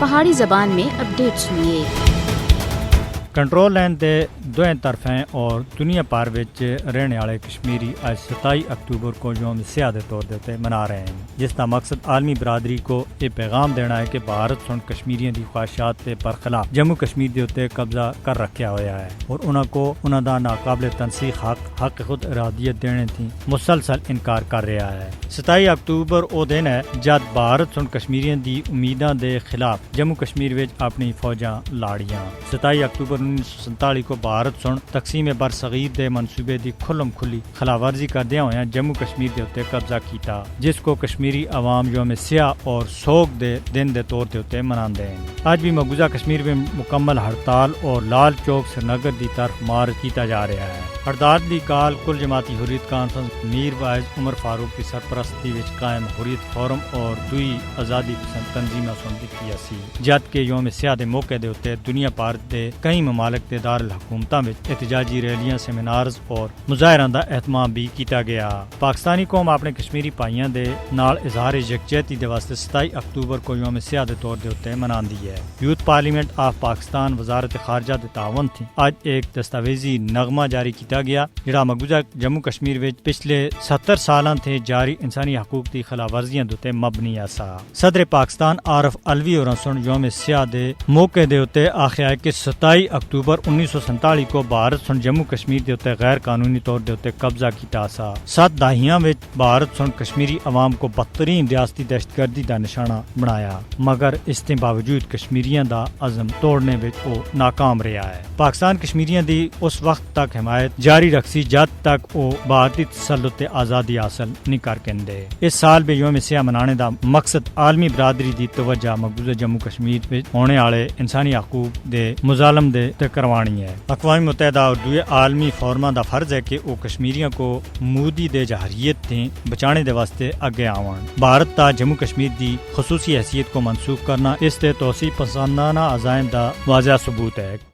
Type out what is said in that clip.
پہاڑی زبان میں اپڈیٹ سنیے۔ کنٹرول لائن دے دوئیں طرفیں اور دنیا پار وچ رہنے والے کشمیری آج 27 اکتوبر کو یوم سیاہ دے طور دے منا رہے ہیں، جس کا مقصد عالمی برادری کو یہ پیغام دینا ہے کہ بھارت سن کشمیریوں دی خواہشات کے برخلاف جموں کشمیر دے اتنے قبضہ کر رکھیا ہوا ہے اور انہاں کو انہاں دا ناقابل تنسیق حق خود ارادیت دینے تھی مسلسل انکار کر رہا ہے۔ 27 اکتوبر او دن ہے جد بھارت سن کشمیریوں دی امیداں دے خلاف جموں کشمیر وچ اپنی فوجاں لاڑیاں۔ 27 اکتوبر 1947 کو بھارت سن تقسیم برصغیر دے منصوبے دی کھلم کھلی خلاف ورزی کردیا ہویا جموں کشمیر دے اتنے قبضہ کیتا، جس کو کشمیری عوام یوم سیاہ اور سوگ دے دن دے طور دے اتنے مناندے ہیں۔ آج بھی مقبوضہ کشمیر میں مکمل ہڑتال اور لال چوک سری نگر دی طرف مارچ کیتا جا رہا ہے۔ ہڑتال دی کال کل جماعتی حریت کانفرنس میر واعظ عمر فاروق کی سرپرستی وچ قائم حریت فورم اور دوئی آزادی پسند تنظیماں سن دتی سی، جد کہ یوم سیاہ دے موقع دے اتنے دنیا پار دے کئی ممالک دے دار الحکومتاں وچ احتجاجی ریلیاں، سیمینارز اور مظاہراں دا اہتمام بھی کیتا گیا۔ پاکستانی قوم اپنے کشمیری بھائیاں دے نال اظہار یکجہتی دے واسطے 27 اکتوبر کو یوم سیاہ دے طور دے اتنے مناندی ہے۔ یوتھ پارلیمنٹ آف پاکستان وزارت خارجہ دے تعاون تھی آج ایک دستاویزی نغمہ جاری کیتا گیا جڑا مقبوضہ جموں کشمیر وچ پچھلے 70 سالاں تھے جاری انسانی حقوق دی خلاف ورزیاں دے تے مبنی آسا۔ صدر پاکستان عارف علوی اور سن یوم سیاہ دے موقع دے تے آخیا ہے کہ 27 اکتوبر 1947 کو بھارت سن جموں کشمیر دے تے غیر قانونی طور دے تے قبضہ کیتا سا۔ 7 دہائیاں وچ بھارت سن کشمیری عوام کو بدترین ریاستی دہشت گردی دا نشانہ بنایا، مگر اس کے باوجود کشمیریاں دا عزم توڑنے وچ وہ ناکام رہا ہے۔ پاکستان کشمیریاں دی اس وقت تک حمایت جاری رکھی جد تک وہ بھارتی تسلط تے آزادی حاصل نہیں کر کندے۔ اس سال بھی یوم سیاہ منانے دا مقصد عالمی برادری دی توجہ مقبوضہ جموں کشمیر وچ ہونے والے انسانی حقوق دے مظالم دے تے کروانی ہے۔ اقوام متحدہ اور دوسرے عالمی فورماں دا فرض ہے کہ وہ کشمیریوں کو مودی دے جہریت تھی بچانے دے واسطے اگے آون۔ بھارت تا جموں کشمیر دی خصوصی حیثیت کو منسوخ کرنا اس تے توسیع پسندانہ عزائم دا واضح ثبوت ہے۔